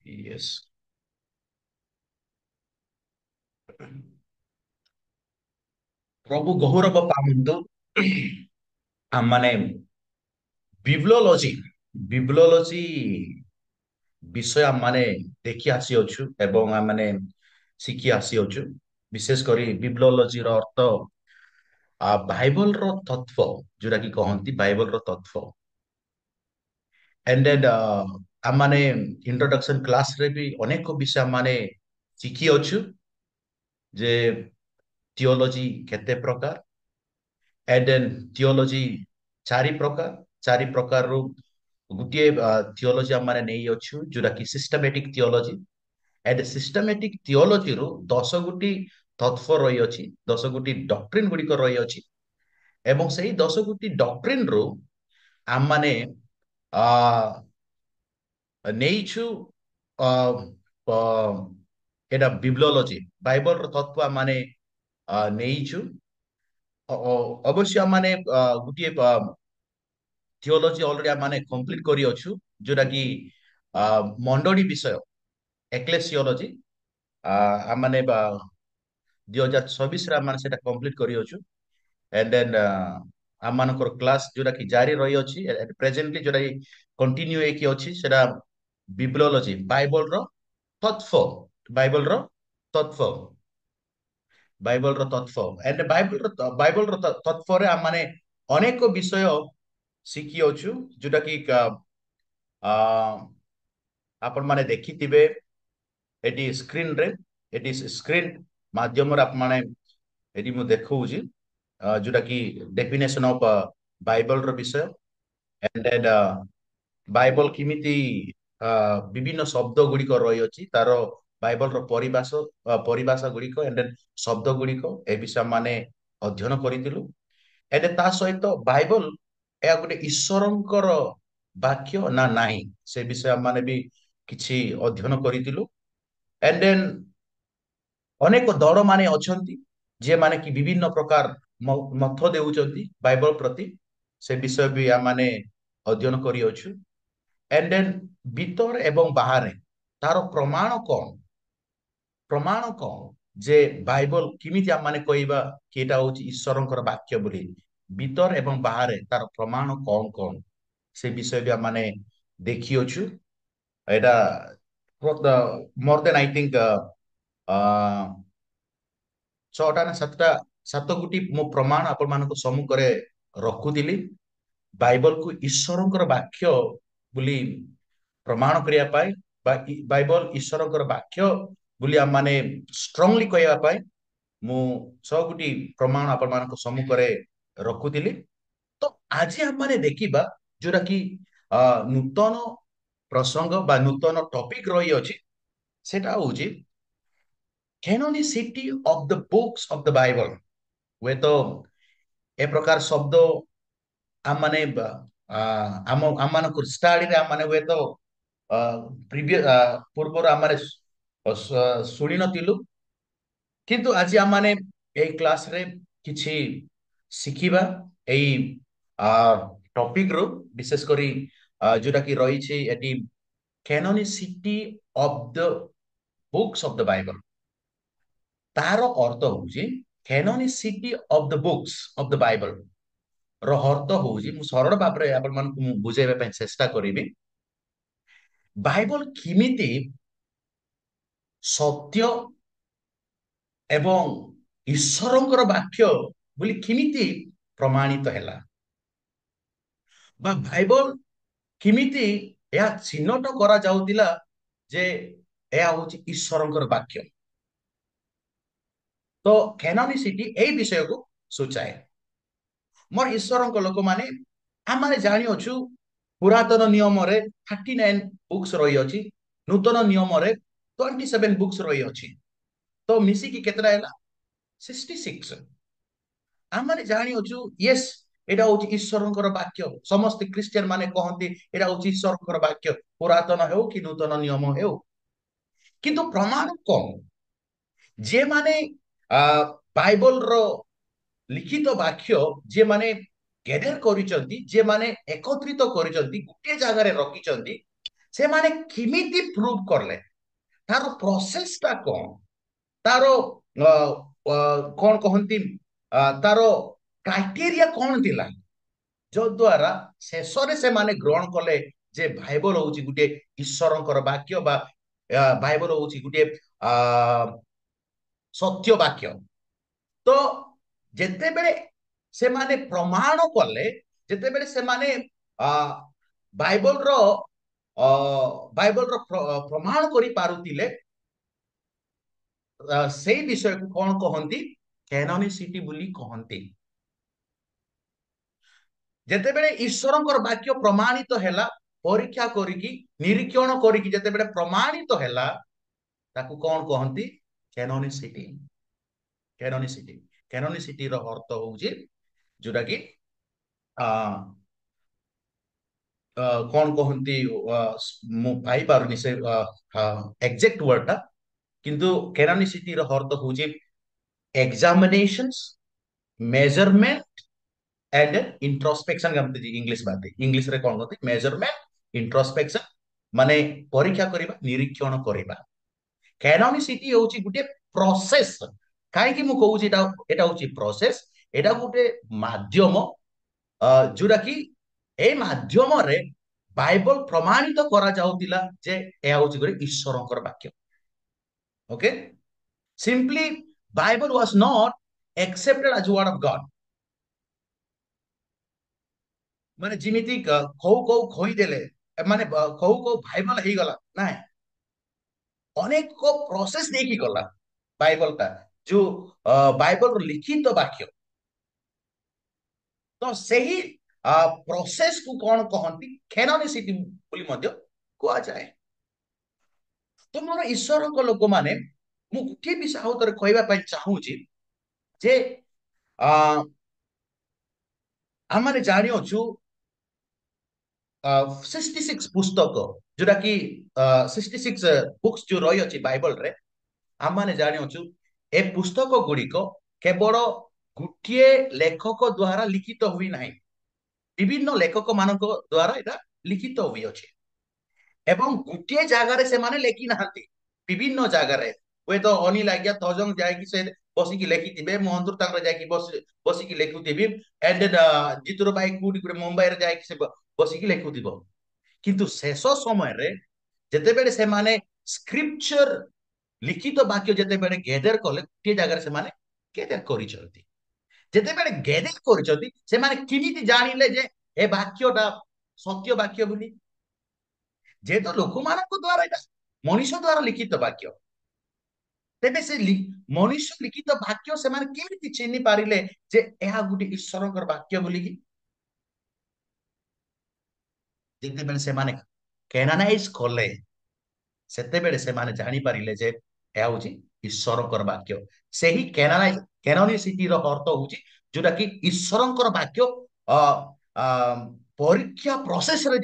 Yes. ପ୍ରଭୁ ଗୌରବ ପାଆନ୍ତୁ। ଆମମାନେ ବିବ୍ଲୋଲୋଜି ବିବ୍ଲୋଲୋଜି ବିଷୟ ଆମମାନେ ଦେଖି ଆସିଅଛୁ ଏବଂ ଆମମାନେ ଶିଖି ଆସିଅଛୁ। ବିଶେଷ କରି ବିବ୍ଲୋଲୋଜିର ଅର୍ଥ ବାଇବଲର ତତ୍ଵ, ଯୋଉଟା କି କହନ୍ତି ବାଇବଲର ତତ୍ଵ। ଏଣ୍ଡ ଦେନ୍ ଆମମାନେ ଇଣ୍ଟ୍ରୋଡକ୍ସନ କ୍ଲାସରେ ବି ଅନେକ ବିଷୟ ଆମମାନେ ଶିଖି ଅଛୁ ଯେ ଥିଓଲୋଜି କେତେ ପ୍ରକାର। ଏଣ୍ଡ ଦେନ୍ ଥିଓଲୋଜି ଚାରି ପ୍ରକାରରୁ ଗୋଟିଏ ଥିଓଲୋଜି ଆମମାନେ ନେଇ ଅଛୁ ଯୋଉଟା କି ସିଷ୍ଟମେଟିକ ଥିଓଲୋଜି। ଏଣ୍ଡ ସିଷ୍ଟମେଟିକ ଥିଓଲୋଜିରୁ 10 ଗୋଟି ତତ୍ଵ ରହିଅଛି, 10 ଗୋଟି ଡକ୍ଟ୍ରିନ ଗୁଡିକ ରହିଅଛି। ଏବଂ ସେଇ 10 ଗୋଟି ଡକ୍ଟ୍ରିନରୁ ଆମମାନେ ଆ ନେଇଛୁ ଅ, ଅ, ଏଇଟା ବିବ୍ଲୋଲୋଜି ବାଇବଲର ତତ୍ଵ ଆମମାନେ ନେଇଛୁ। ଅବଶ୍ୟ ଆମମାନେ ଗୋଟିଏ ଥିଓଲୋଜି ଅଲରେଡି ଆମମାନେ କମ୍ପ୍ଲିଟ କରିଅଛୁ, ଯୋଉଟା କି ମଣ୍ଡଳୀ ବିଷୟ ଏକ୍ଲେସିଓଲୋଜି। ଆମମାନେ 2026ରେ ଆମମାନେ ସେଟା କମ୍ପ୍ଲିଟ କରିଅଛୁ। ଏଣ୍ଡ ଦେନ୍ ଆମମାନଙ୍କର କ୍ଲାସ ଯୋଉଟା କି ଜାରି ରହିଅଛି ପ୍ରେଜେଣ୍ଟଲି, ଯୋଉଟା କି କଣ୍ଟିନ୍ୟୁ ହେଇକି ଅଛି, ସେଟା ବିବ୍ଲୋଲୋଜି ତତ୍ଵ ବାଇବଲର ତତ୍ଵ ତତ୍ଵ। ଏଣ୍ଡ ବାଇବଲର ତତ୍ଵରେ ଆମମାନେ ଅନେକ ବିଷୟ ଶିଖି ଅଛୁ, ଯୋଉଟା କି ଆ, ଆପଣ ମାନେ ଦେଖିଥିବେ ଏଠି ସ୍କ୍ରିନରେ। ଏଠି ସ୍କ୍ରିନ ମାଧ୍ୟମରେ ଆପଣମାନେ ଏଠି ମୁଁ ଦେଖଉଛି ଯୋଉଟା କି ଡେଫିନେସନ ଅଫ ବାଇବଲର ବିଷୟ। ଏଣ୍ଡ ଦେନ୍ ବାଇବଲ କେମିତି ବିଭିନ୍ନ ଶବ୍ଦ ଗୁଡିକ ରହିଅଛି, ତାର ବାଇବଲର ପରିଭାଷା ଗୁଡିକ ଏଣ୍ଡ ଦେନ୍ ଶବ୍ଦ ଗୁଡିକ ଏ ବିଷୟ ମାନେ ଅଧ୍ୟୟନ କରିଥିଲୁ। ଏଣ୍ଡ ତା ସହିତ ବାଇବଲ ଏହା ଗୋଟେ ଈଶ୍ୱରଙ୍କର ବାକ୍ୟ ନା ନାହିଁ, ସେ ବିଷୟ ମାନେ ବି କିଛି ଅଧ୍ୟୟନ କରିଥିଲୁ। ଏଣ୍ଡ ଦେନ୍ ଅନେକ ଦଳ ମାନେ ଅଛନ୍ତି ଯିଏମାନେ କି ବିଭିନ୍ନ ପ୍ରକାର ମତ ଦେଉଛନ୍ତି ବାଇବଲ ପ୍ରତି, ସେ ବିଷୟ ବି ଆମମାନେ ଅଧ୍ୟୟନ କରିଅଛୁ। ଏଣ୍ଡ ଦେନ୍ ଭିତରେ ଏବଂ ବାହାରେ ତାର ପ୍ରମାଣ କଣ ଯେ ବାଇବଲ କେମିତି ଆମମାନେ କହିବା କି ଏଇଟା ହଉଛି ଈଶ୍ୱରଙ୍କର ବାକ୍ୟ ବୋଲି। ଭିତର ଏବଂ ବାହାରେ ତାର ପ୍ରମାଣ କଣ କଣ, ସେ ବିଷୟ ବି ଆମମାନେ ଦେଖିଅଛୁ। ଏଇଟା ମୋର ଦେନ୍ ଆଇ ଥିଙ୍କ 6ଟା ନା 7ଟା 7 ଗୋଟି ମୁଁ ପ୍ରମାଣ ଆପଣମାନଙ୍କ ସମ୍ମୁଖରେ ରଖୁଥିଲି ବାଇବଲକୁ ଈଶ୍ୱରଙ୍କର ବାକ୍ୟ ବୋଲି ପ୍ରମାଣ କରିବା ପାଇଁ, ବା ବାଇବଲ ଈଶ୍ୱରଙ୍କର ବାକ୍ୟ ବୋଲି ଆମମାନେ ଷ୍ଟ୍ରଙ୍ଗଲି କହିବା ପାଇଁ ମୁଁ 6 ଗୋଟି ପ୍ରମାଣ ଆପଣମାନଙ୍କ ସମ୍ମୁଖରେ ରଖୁଥିଲି। ତ ଆଜି ଆମମାନେ ଦେଖିବା ଯୋଉଟା କି ନୂତନ ପ୍ରସଙ୍ଗ ବା ନୂତନ ଟପିକ ରହିଅଛି, ସେଟା ହଉଛି canonicity of the books of the Bible। ହୁଏତ ଏ ପ୍ରକାର ଶବ୍ଦ ଆମମାନେ ଆମମାନଙ୍କ ଷ୍ଟଡିରେ ଆମମାନେ ହୁଏତ ପୂର୍ବରୁ ଆମମାନେ ଶୁଣି ନଥିଲୁ। କିନ୍ତୁ ଆଜି ଆମମାନେ ଏଇ କ୍ଲାସରେ କିଛି ଶିଖିବା ଏଇ ଟପିକ ରୁ, ବିଶେଷ କରି ଯୋଉଟା କି ରହିଛି ଏଠି canonicity of the books of the Bible. ତାର ଅର୍ଥ ହଉଛି canonicity of the books of the Bible ର ଅର୍ଥ ହଉଛି, ମୁଁ ସରଳ ଭାବରେ ଆପଣମାନଙ୍କୁ ମୁଁ ବୁଝେଇବା ପାଇଁ ଚେଷ୍ଟା କରିବି, ବାଇବଲ କେମିତି ସତ୍ୟ ଏବଂ ଈଶ୍ୱରଙ୍କର ବାକ୍ୟ ବୋଲି କେମିତି ପ୍ରମାଣିତ ହେଲା, ବା ବାଇବଲ କେମିତି ଏହା ଚିହ୍ନଟ କରାଯାଉଥିଲା ଯେ ଏହା ହଉଛି ଈଶ୍ୱରଙ୍କର ବାକ୍ୟ। ତ କ୍ୟାନୋନିସିଟି ଏଇ ବିଷୟକୁ ସୂଚାଏ। ମୋର ଈଶ୍ୱରଙ୍କ ଲୋକମାନେ ଆମେ ଜାଣିଅଛୁ ପୁରାତନ ନିୟମରେ 39 ବୁକ୍ସ ରହିଅଛି, ନୂତନ ନିୟମରେ 27 ବୁକ୍ସ ରହିଅଛି। ତ ମିଶିକି କେତେଟା ହେଲା? 66। ଆମେ ଜାଣିଅଛୁ ୟେସ୍, ଏଇଟା ହଉଛି ଈଶ୍ୱରଙ୍କର ବାକ୍ୟ। ସମସ୍ତେ ଖ୍ରୀଷ୍ଟିଆନ ମାନେ କହନ୍ତି ଏଇଟା ହଉଛି ଈଶ୍ୱରଙ୍କର ବାକ୍ୟ, ପୁରାତନ ହେଉ କି ନୂତନ ନିୟମ ହେଉ। କିନ୍ତୁ ପ୍ରମାଣ କଣ? ଯେମାନେ ବାଇବଲର ଲିଖିତ ବାକ୍ୟ ଯେମାନେ ଗେଦର କରିଛନ୍ତି, ଯେମାନେ ଏକତ୍ରିତ କରିଛନ୍ତି, ଗୋଟିଏ ଜାଗାରେ ରଖିଛନ୍ତି, ସେମାନେ କେମିତି ପ୍ରୁଭ କଲେ, ତାର ପ୍ରୋସେସ ଟା କଣ, ତାର କଣ କହନ୍ତି, ତାର କ୍ରାଇଟେରିଆ କଣ ଥିଲା, ଯଦ୍ୱାରା ଶେଷରେ ସେମାନେ ଗ୍ରହଣ କଲେ ଯେ ବାଇବଲ ହଉଛି ଗୋଟିଏ ଈଶ୍ୱରଙ୍କର ବାକ୍ୟ, ବା ବାଇବଲ ହଉଛି ଗୋଟିଏ ଆ ସତ୍ୟ ବାକ୍ୟ। ତ ଯେତେବେଳେ ସେମାନେ ପ୍ରମାଣ କଲେ, ଯେତେବେଳେ ସେମାନେ ଆ ବାଇବଲର ବାଇବଲର ପ୍ରମାଣ କରିପାରୁଥିଲେ, ସେଇ ବିଷୟକୁ କଣ କହନ୍ତି, କ୍ୟାନୋନିସିଟି ବୋଲି କହନ୍ତି। ଯେତେବେଳେ ଈଶ୍ୱରଙ୍କର ବାକ୍ୟ ପ୍ରମାଣିତ ହେଲା, ପରୀକ୍ଷା କରିକି ନିରୀକ୍ଷଣ କରିକି ଯେତେବେଳେ ପ୍ରମାଣିତ ହେଲା, ତାକୁ କଣ କହନ୍ତି, କ୍ୟାନୋନିସିଟି। କ୍ୟାନୋନିସିଟି କ୍ୟାନୋନିସିଟିର ଅର୍ଥ ହଉଛି ଯୋଉଟା କି ଆ କଣ କହନ୍ତି, ମୁଁ ପାଇପାରୁନି ସେ ଏକ୍ସାକ୍ଟ ୱାର୍ଡ ଟା, କିନ୍ତୁ କ୍ୟାନୋନିସିଟିର ଅର୍ଥ ହଉଛି ଏକ୍ସାମିନେସନ୍ସ, मेजरमेंट एंड इंट्रोस्पेक्शन इंग्लिश बात इंग्लिश रे कौन कहते मेजरमेंट इंट्रोस्पेक्शन माने परीक्षा करिबा निरीक्षण करिबा। कैनोनिसिटी होची गुटे प्रोसेस। काहे कि मु कहूची एटा एटा होची प्रोसेस, एटा गुटे माध्यम जोरा कि ए माध्यम रे बाइबल प्रमाणित करा जाउतिला जे ए होची गुटे ईश्वरकर वाक्य। Okay, simply Bible was not accepted as word of God। ମାନେ ଯେମିତି କୋଉ କୋଉ କହିଦେଲେ, ମାନେ କୋଉ କୋଉ ବାଇବଲ ହେଇଗଲା ନାଇଁ, ଅନେକ ପ୍ରୋସେସ ଦେଇକି ଗଲା ବାଇବଲଟା, ଯୋଉ ବାଇବଲର ଲିଖିତ ବାକ୍ୟ। ତ ସେହି ପ୍ରୋସେସ କୁ କଣ କହନ୍ତି, କ୍ୟାନୋନିସିଟି ବୋଲି ମଧ୍ୟ କୁହାଯାଏ। ତୁମର ଈଶ୍ୱରଙ୍କ ଲୋକମାନେ, ମୁଁ ଗୋଟିଏ ବିଷୟ ଆଉ ଥରେ କହିବା ପାଇଁ ଚାହୁଁଛି ଯେ ଆମେ ଜାଣିଅଛୁ 66 ପୁସ୍ତକ, ଯୋଉଟା କି 66 ବୁକ୍ସ ଯୋଉ ରହିଅଛି ବାଇବଲ ରେ, ଆମେ ଜାଣିଅଛୁ ଏ ପୁସ୍ତକ ଗୁଡିକ କେବଳ ଗୋଟିଏ ଲେଖକ ଦ୍ଵାରା ଲିଖିତ ହୁଏ ନାହିଁ, ବିଭିନ୍ନ ଲେଖକ ମାନଙ୍କ ଦ୍ଵାରା ଏଟା ଲିଖିତ ହୋଇଅଛି। ଏବଂ ଗୋଟିଏ ଜାଗାରେ ସେମାନେ ଲେଖି ନାହାନ୍ତି, ବିଭିନ୍ନ ଜାଗାରେ ହୁଏତ ଅନିଲ ଆଜ୍ଞା ତଜଙ୍ଗ ଯାଇକି ସେ ବସିକି ଲେଖିଥିବେ, ମହନ୍ତୁର ତାଙ୍କର ଯାଇକି ବସିକି ଲେଖୁଥିବେ, ଏଣ୍ଡ ଜିତୁର ଭାଇ କୋଉଠି ଗୋଟେ ମୁମ୍ବାଇରେ ଯାଇକି ସେ ବସିକି ଲେଖୁଥିବ। କିନ୍ତୁ ଶେଷ ସମୟରେ ଯେତେବେଳେ ସେମାନେ ସ୍କ୍ରିପ୍ଚର ଲିଖିତ ବାକ୍ୟ ଯେତେବେଳେ ଗେଦର କଲେ, ଗୋଟିଏ ଜାଗାରେ ସେମାନେ ଗେଦର କରିଛନ୍ତି। ଯେତେବେଳେ ଗେଦର କରିଛନ୍ତି, ସେମାନେ କେମିତି ଜାଣିଲେ ଯେ ଏ ବାକ୍ୟଟା ସତ୍ୟ ବାକ୍ୟ ବୋଲି? ଯେହେତୁ ଲୋକମାନଙ୍କ ଦ୍ଵାରା ଏଟା ମଣିଷ ଦ୍ଵାରା ଲିଖିତ ବାକ୍ୟ, ତେବେ ସେ ମଣିଷ ଲିଖିତ ବାକ୍ୟ ସେମାନେ କେମିତି ଚିହ୍ନି ପାରିଲେ ଯେ ଏହା ଗୋଟେ ଈଶ୍ୱରଙ୍କର ବାକ୍ୟ ବୋଲିକି? ଯେତେବେଳେ ସେମାନେ କାନାନାଇଜ କଲେ, ସେତେବେଳେ ସେମାନେ ଜାଣିପାରିଲେ ଯେ ଏହା ହଉଛି ଈଶ୍ୱରଙ୍କର ବାକ୍ୟ। ସେହି କ୍ୟାନୋନିସିଟିର ଅର୍ଥ ହଉଛି ଯୋଉଟା କି ଈଶ୍ୱରଙ୍କର ବାକ୍ୟ ଅ ଆ, ପରୀକ୍ଷା ପ୍ରୋସେସରେ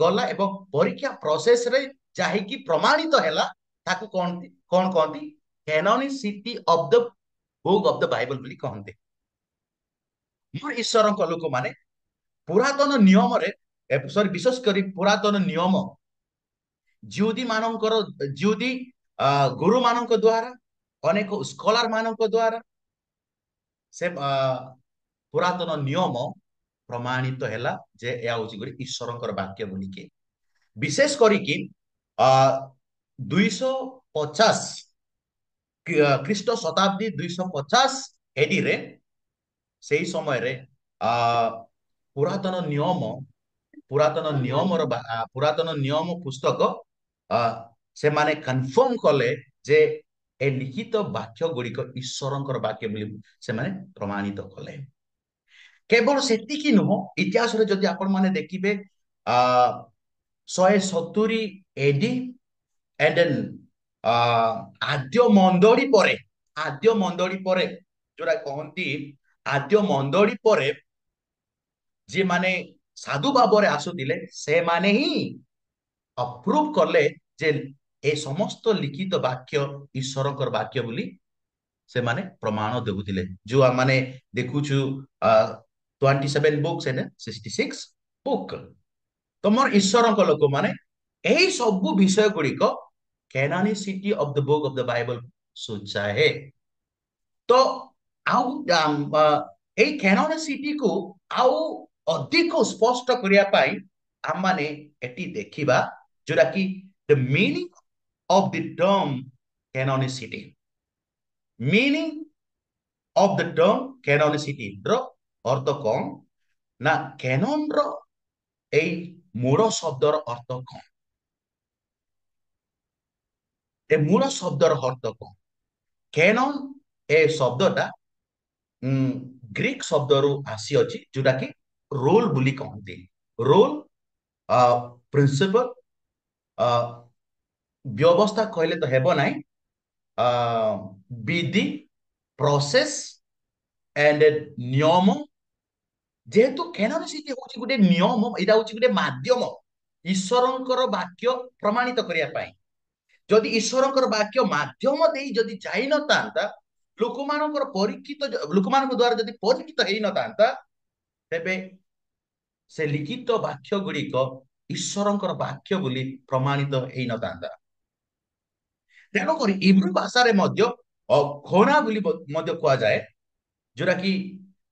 ଗଲା, ଏବଂ ପରୀକ୍ଷା ପ୍ରୋସେସରେ ଯାହିକି ପ୍ରମାଣିତ ହେଲା, ତାକୁ କଣ କହନ୍ତି, canonicity of the book of the Bible ବୋଲି କହନ୍ତି। ମୋର ଈଶ୍ୱରଙ୍କ ଲୋକମାନେ ପୁରାତନ ନିୟମରେ, ସରି ବିଶେଷ କରି ପୁରାତନ ନିୟମ ଜିହୁଦୀ ମାନଙ୍କର, ଜିହୁଦୀ ଗୁରୁ ମାନଙ୍କ ଦ୍ଵାରା, ଅନେକ ସ୍କଲାର ମାନଙ୍କ ଦ୍ଵାରା ସେ ପୁରାତନ ନିୟମ ପ୍ରମାଣିତ ହେଲା ଯେ ଏହା ହଉଛି ଗୋଟେ ଈଶ୍ୱରଙ୍କର ବାକ୍ୟ ବୋଲିକି। ବିଶେଷ କରିକି 250 ଖ୍ରୀଷ୍ଟ ଶତାବ୍ଦୀ 250 ଏଡିରେ, ସେଇ ସମୟରେ ଆ ପୁରାତନ ନିୟମ, ପୁରାତନ ନିୟମ ପୁସ୍ତକ ଆ ସେମାନେ କନଫର୍ମ କଲେ ଯେ ଏ ଲିଖିତ ବାକ୍ୟ ଗୁଡିକ ଈଶ୍ୱରଙ୍କର ବାକ୍ୟ ବୋଲି ସେମାନେ ପ୍ରମାଣିତ କଲେ। କେବଳ ସେତିକି ନୁହଁ, ଇତିହାସରେ ଯଦି ଆପଣ ମାନେ ଦେଖିବେ, ଆ 170 ଏଡି and then ଆଦ୍ୟ ମଣ୍ଡଳୀ ପରେ, ଆଦ୍ୟ ମଣ୍ଡଳୀ ପରେ ଯୋଉଟା କହନ୍ତି, ଆଦ୍ୟ ମଣ୍ଡଳୀ ପରେ ଯିଏମାନେ ସାଧୁ ଭାବରେ ଆସୁଥିଲେ, ସେମାନେ ହିଁ ଅପ୍ରୁଭ କଲେ ଯେ ଏ ସମସ୍ତ ଲିଖିତ ବାକ୍ୟ ଈଶ୍ୱରଙ୍କର ବାକ୍ୟ ବୋଲି ସେମାନେ ପ୍ରମାଣ ଦେଉଥିଲେ। ଯୋଉ ଆମେ ଦେଖୁଛୁ 27 ବୁକ୍ସ and 66 ବୁକ୍। ତମର ଈଶ୍ୱରଙ୍କ ଲୋକମାନେ ଏହି ସବୁ ବିଷୟ ଗୁଡିକ canonicity of the book of the Bible ସୂଚାଏ। ତ ଆଉ ଏଇ canonicity କୁ ଆଉ ଅଧିକ ସ୍ପଷ୍ଟ କରିବା ପାଇଁ ଆମମାନେ ଏଠି ଦେଖିବା ଯୋଉଟା କି the meaning of the term canonicity। meaning of the term canonicity ର ଅର୍ଥ କଣ ନା canon ର ଏଇ ମୂଳ ଶବ୍ଦର ଅର୍ଥ କଣ? ଏ ମୂଳ ଶବ୍ଦର ଅର୍ଥ କଣ? canon ଏ ଶବ୍ଦଟା ଗ୍ରୀକ ଶବ୍ଦରୁ ଆସିଅଛି ଯୋଉଟା କି ରୋଲ ବୋଲି କହନ୍ତି। ରୋଲ ପ୍ରିନ୍ସିପଲ ବ୍ୟବସ୍ଥା କହିଲେ ତ ହେବ ନାହିଁ। ବିଧି ପ୍ରୋସେସ ଏଣ୍ଡ ନିୟମ। ଯେହେତୁ କେନୋସିଟି ହଉଛି ଗୋଟେ ନିୟମ, ଏଇଟା ହଉଛି ଗୋଟେ ମାଧ୍ୟମ ଈଶ୍ୱରଙ୍କର ବାକ୍ୟ ପ୍ରମାଣିତ କରିବା ପାଇଁ। ଯଦି ଈଶ୍ୱରଙ୍କର ବାକ୍ୟ ମାଧ୍ୟମ ଦେଇ ଯଦି ଯାଇନଥାନ୍ତା, ଲୋକମାନଙ୍କର ପରୀକ୍ଷିତ ଲୋକମାନଙ୍କ ଦ୍ଵାରା ଯଦି ପରୀକ୍ଷିତ ହେଇନଥାନ୍ତା, ତେବେ ସେ ଲିଖିତ ବାକ୍ୟ ଗୁଡିକ ଈଶ୍ୱରଙ୍କର ବାକ୍ୟ ବୋଲି ପ୍ରମାଣିତ ହେଇନଥାନ୍ତା। ତେଣୁକରି ଇବ୍ରୁ ଭାଷାରେ ମଧ୍ୟ ଘୋଣା ବୋଲି ମଧ୍ୟ କୁହାଯାଏ, ଯୋଉଟା କି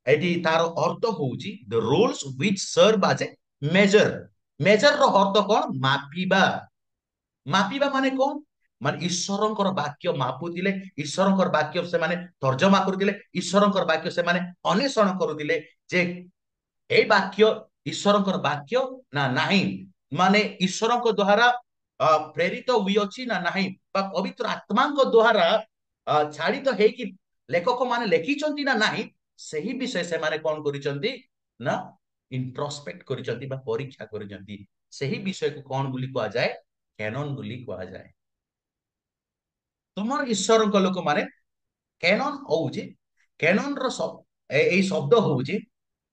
ଏଠି ତାର ଅର୍ଥ ହଉଛି the rules which serve as a major. Major ର ଅର୍ଥ କଣ? ମାପିବା। ମାପିବା ମାନେ କଣ? ମାନେ ଈଶ୍ୱରଙ୍କର ବାକ୍ୟ ମାପୁଥିଲେ, ଈଶ୍ୱରଙ୍କର ବାକ୍ୟ ସେମାନେ ତର୍ଜମା କରୁଥିଲେ, ଈଶ୍ୱରଙ୍କର ବାକ୍ୟ ସେମାନେ ଅନ୍ୱେଷଣ କରୁଥିଲେ ଯେ ଏଇ ବାକ୍ୟ ଈଶ୍ୱରଙ୍କର ବାକ୍ୟ ନା ନାହିଁ, ମାନେ ଈଶ୍ୱରଙ୍କ ଦ୍ଵାରା ପ୍ରେରିତ ହୋଇଅଛି ନା ନାହିଁ, ବା ପବିତ୍ର ଆତ୍ମାଙ୍କ ଦ୍ଵାରା ଛାଡ଼ିତ ହେଇକି ଲେଖକ ମାନେ ଲେଖିଛନ୍ତି ନା ନାହିଁ, ସେହି ବିଷୟ ସେମାନେ କଣ କରିଛନ୍ତି ନା ଇଣ୍ଟ୍ରୋସ୍ପେକ୍ଟ କରିଛନ୍ତି ବା ପରୀକ୍ଷା କରିଛନ୍ତି। ସେହି ବିଷୟକୁ କଣ ବୋଲି କୁହାଯାଏ? କ୍ୟାନନ ବୋଲି କୁହାଯାଏ। ତୁମର ଈଶ୍ୱରଙ୍କ ଲୋକମାନେ କ୍ୟାନନ ହଉଛି, କ୍ୟାନନ ର ଏଇ ଶବ୍ଦ ହଉଛି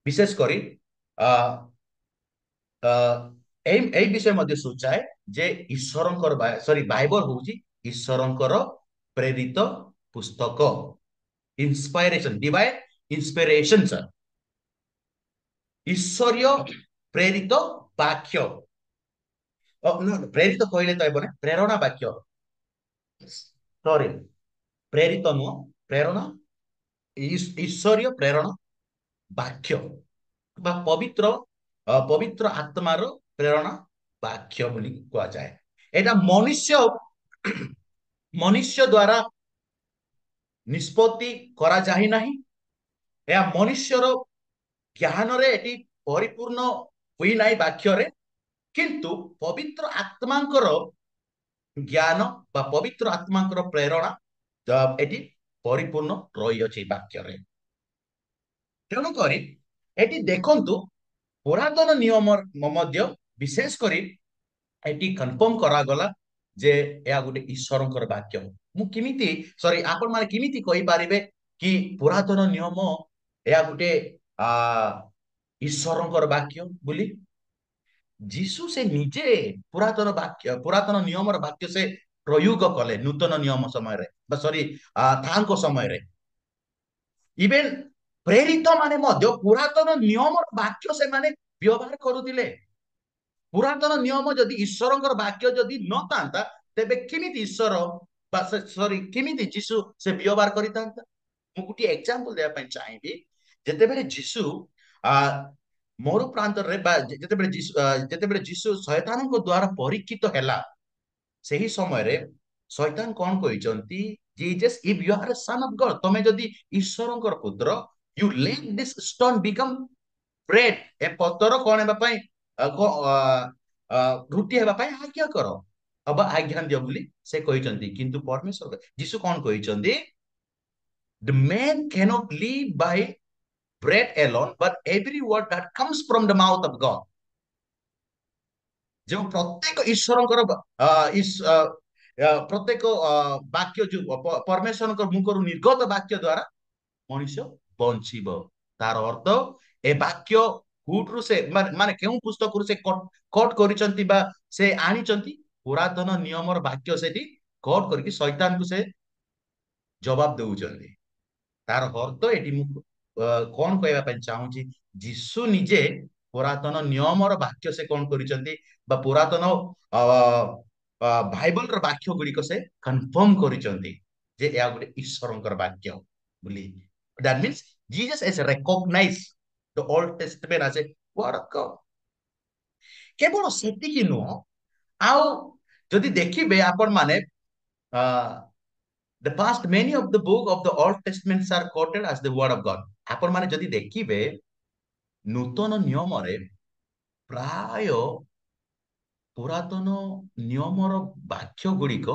ବିଶେଷ କରି ଆ ଏଇ ବିଷୟ ମଧ୍ୟ ସୂଚାଏ ଯେ ଈଶ୍ୱରଙ୍କର ସରି ବାଇବଲ ହଉଛି ଈଶ୍ୱରଙ୍କର ପ୍ରେରିତ ପୁସ୍ତକ। ଇନ୍ସପାଇରେସନ ଡିଭାଇନ ଇନ୍ସପିରେସନ ଈଶ୍ୱରୀୟ ପ୍ରେରିତ ବାକ୍ୟ। ପ୍ରେରିତ କହିଲେ ତ ହେବ ନା, ପ୍ରେରଣା ବାକ୍ୟ। ସରି, ପ୍ରେରିତ ନୁହଁ, ପ୍ରେରଣା, ଈଶ୍ୱରୀୟ ପ୍ରେରଣା ବାକ୍ୟ ବା ପବିତ୍ର ପବିତ୍ର ଆତ୍ମାର ପ୍ରେରଣା ବାକ୍ୟ ବୋଲି କୁହାଯାଏ। ଏଇଟା ମନୁଷ୍ୟ ଦ୍ଵାରା ନିଷ୍ପତ୍ତି କରାଯାଇ ନାହିଁ। ଏହା ମନୁଷ୍ୟର ଜ୍ଞାନରେ ଏଠି ପରିପୂର୍ଣ୍ଣ ହୋଇନାହିଁ ବାକ୍ୟରେ, କିନ୍ତୁ ପବିତ୍ର ଆତ୍ମାଙ୍କର ଜ୍ଞାନ ବା ପବିତ୍ର ଆତ୍ମାଙ୍କର ପ୍ରେରଣା ଏଠି ପରିପୂର୍ଣ୍ଣ ରହିଅଛି ବାକ୍ୟରେ। ତେଣୁକରି ଏଠି ଦେଖନ୍ତୁ ପୁରାତନ ନିୟମ ମଧ୍ୟ ବିଶେଷ କରି ଏଠି କନଫର୍ମ କରାଗଲା ଯେ ଏହା ଗୋଟେ ଈଶ୍ୱରଙ୍କର ବାକ୍ୟ। ମୁଁ କେମିତି ସରି ଆପଣ ମାନେ କେମିତି କହିପାରିବେ କି ପୁରାତନ ନିୟମ ଏହା ଗୋଟେ ଆ ଈଶ୍ୱରଙ୍କର ବାକ୍ୟ ବୋଲି? ଯୀଶୁ ସେ ନିଜେ ପୁରାତନ ବାକ୍ୟ, ପୁରାତନ ନିୟମର ବାକ୍ୟ ସେ ପ୍ରୟୋଗ କଲେ ନୂତନ ନିୟମ ସମୟରେ ବା ସରି ତାଙ୍କ ସମୟରେ। ଇଭେନ ପ୍ରେରିତ ମାନେ ମଧ୍ୟ ପୁରାତନ ନିୟମର ବାକ୍ୟ ସେମାନେ ବ୍ୟବହାର କରୁଥିଲେ। ପୁରାତନ ନିୟମ ଯଦି ଈଶ୍ୱରଙ୍କର ବାକ୍ୟ ଯଦି ନଥାନ୍ତା, ତେବେ କେମିତି ଈଶ୍ୱର ବା ସରି କେମିତି ଯୀଶୁ ସେ ବ୍ୟବହାର କରିଥାନ୍ତା? ମୁଁ ଗୋଟିଏ ଏକ୍ସାମ୍ପଲ ଦେବା ପାଇଁ ଚାହିଁବି। ଯେତେବେଳେ ଯୀଶୁ ଆ ମରୁ ପ୍ରାନ୍ତରରେ ବା ଯେତେବେଳେ ଯୀଶୁ ଶୈତାନଙ୍କ ଦ୍ଵାରା ପରୀକ୍ଷିତ ହେଲା, ସେହି ସମୟରେ ଶୈତାନ କଣ କହିଛନ୍ତି? Jesus if you are son of God, ତମେ ଯଦି ଈଶ୍ୱରଙ୍କର ପୁତ୍ର, you let this stone become bread, ଏ ପତର କଣ ହେବା ପାଇଁ ରୁଟି ହେବା ପାଇଁ ଆଜ୍ଞା କର ଅବା ଆଜ୍ଞା ଦିଅ ବୋଲି ସେ କହିଛନ୍ତି। କିନ୍ତୁ ପରମେଶ୍ୱର ଯୀଶୁ କଣ କହିଛନ୍ତି? The man cannot live by bread alone, but every word that comes from the mouth of God। ଯେଉଁ ପ୍ରତ୍ୟେକ ଈଶ୍ୱରଙ୍କର ପ୍ରତ୍ୟେକ ବାକ୍ୟ ଯୋଉ ପରମେଶ୍ୱରଙ୍କ ମୁଖରୁ ନିର୍ଗତ ବାକ୍ୟ ଦ୍ଵାରା ମଣିଷ ବଞ୍ଚିବ। ତାର ଅର୍ଥ ଏ ବାକ୍ୟ କୋଉଠୁ ସେ ମାନେ କେଉଁ ପୁସ୍ତକରୁ ସେ କଟ୍ କରିଛନ୍ତି ବା ସେ ଆଣିଛନ୍ତି? ପୁରାତନ ନିୟମର ବାକ୍ୟ ସେଠି କଟ୍ କରିକି ଶୈତାନକୁ ସେ ଜବାବ ଦଉଛନ୍ତି। ତାର ଅର୍ଥ ଏଠି ମୁଁ କଣ କହିବା ପାଇଁ ଚାହୁଁଛି? ଯୀଶୁ ନିଜେ ପୁରାତନ ନିୟମର ବାକ୍ୟ ସେ କଣ କରିଛନ୍ତି ବା ପୁରାତନ ବାଇବଲର ବାକ୍ୟ ଗୁଡିକ ସେ କନଫର୍ମ କରିଛନ୍ତି ଯେ ଏହା ଗୋଟେ ଈଶ୍ୱରଙ୍କର ବାକ୍ୟ ବୋଲି। That means Jesus has recognized the Old Testament as a word of God. କେବଳ ସେତିକି ନୁହଁ, ଆଉ ଯଦି ଦେଖିବେ ଆପଣ ମାନେ the past many of the book of the Old Testaments are quoted as the word of God. ଆପଣ ମାନେ ଯଦି ଦେଖିବେ ନୂତନ ନିୟମରେ ପ୍ରାୟ ପୁରାତନ ନିୟମର ବାକ୍ୟ ଗୁଡିକ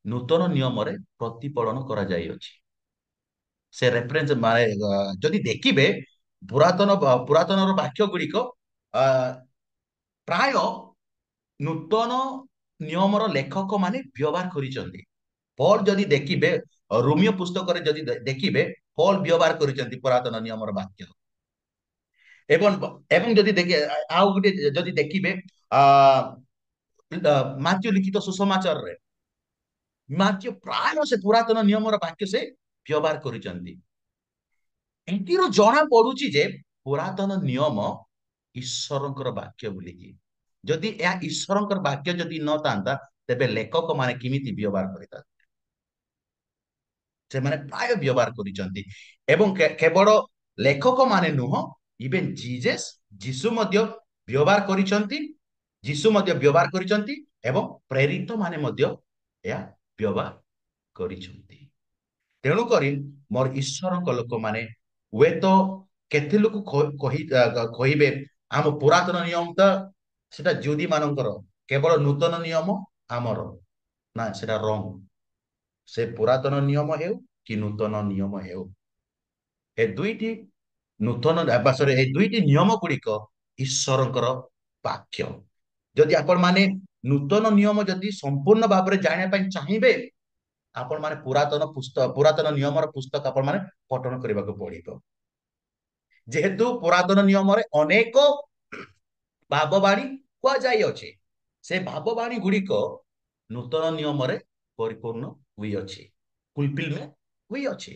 ନୂତନ ନିୟମରେ ପ୍ରତିଫଳନ କରାଯାଇଅଛି। ସେ ରେଫରେନ୍ସ ମାନେ ଯଦି ଦେଖିବେ ପୁରାତନର ବାକ୍ୟ ଗୁଡିକ ପ୍ରାୟ ନୂତନ ନିୟମର ଲେଖକ ମାନେ ବ୍ୟବହାର କରିଛନ୍ତି। ପଲ ଯଦି ଦେଖିବେ ରୋମିଓ ପୁସ୍ତକରେ ଯଦି ଦେଖିବେ ପଲ ବ୍ୟବହାର କରିଛନ୍ତି ପୁରାତନ ନିୟମର ବାକ୍ୟ। ଏବଂ ଏବଂ ଯଦି ଆଉ ଗୋଟେ ଯଦି ଦେଖିବେ ମାତ୍ୟ ଲିଖିତ ସୁସମାଚାରରେ ମାତ୍ୟ ପ୍ରାୟ ସେ ପୁରାତନ ନିୟମର ବାକ୍ୟ ସେ ବ୍ୟବହାର କରିଛନ୍ତି। ଏଥିରୁ ଜଣା ପଡୁଛି ଯେ ପୁରାତନ ନିୟମ ଈଶ୍ୱରଙ୍କର ବାକ୍ୟ ବୋଲିକି। ଯଦି ଏହା ଈଶ୍ୱରଙ୍କର ବାକ୍ୟ ଯଦି ନଥାନ୍ତା ତେବେ ଲେଖକ ମାନେ କେମିତି ବ୍ୟବହାର କରିଥାନ୍ତେ? ସେମାନେ ପ୍ରାୟ ବ୍ୟବହାର କରିଛନ୍ତି। ଏବଂ କେବଳ ଲେଖକ ମାନେ ନୁହଁ, ଇଭେନ ଯୀଶୁ ମଧ୍ୟ ବ୍ୟବହାର କରିଛନ୍ତି। ଯୀଶୁ ମଧ୍ୟ ବ୍ୟବହାର କରିଛନ୍ତି ଏବଂ ପ୍ରେରିତ ମାନେ ମଧ୍ୟ ଏହା ବ୍ୟବହାର କରିଛନ୍ତି। ତେଣୁକରି ମୋର ଈଶ୍ୱରଙ୍କ ଲୋକମାନେ ହୁଏତ କେତେ ଲୋକ କହିବେ ଆମ ପୁରାତନ ନିୟମ ତ ସେଟା ଯୁଦୀ ମାନଙ୍କର, କେବଳ ନୂତନ ନିୟମ ଆମର। ନା, ସେଟା ରଙ୍ଗ। ସେ ପୁରାତନ ନିୟମ ହେଉ କି ନୂତନ ନିୟମ ହେଉ, ଏ ଦୁଇଟି ଏ ଦୁଇଟି ନିୟମ ଗୁଡିକ ଈଶ୍ୱରଙ୍କର ବାକ୍ୟ। ଯଦି ଆପଣ ମାନେ ନୂତନ ନିୟମ ଯଦି ସମ୍ପୂର୍ଣ୍ଣ ଭାବରେ ଜାଣିବା ପାଇଁ ଚାହିଁବେ, ଆପଣ ମାନେ ପୁରାତନ ନିୟମର ପୁସ୍ତକ ଆପଣ ମାନେ ପଠନ କରିବାକୁ ପଡିବ। ଯେହେତୁ ପୁରାତନ ନିୟମରେ ଅନେକ ଭାବବାଣୀ କୁହାଯାଇଅଛି, ସେ ଭାବବାଣୀ ଗୁଡିକ ନୂତନ ନିୟମରେ ପରିପୂର୍ଣ୍ଣ ହୋଇଅଛି, ଫୁଲଫିଲମେଣ୍ଟ ହୋଇଅଛି।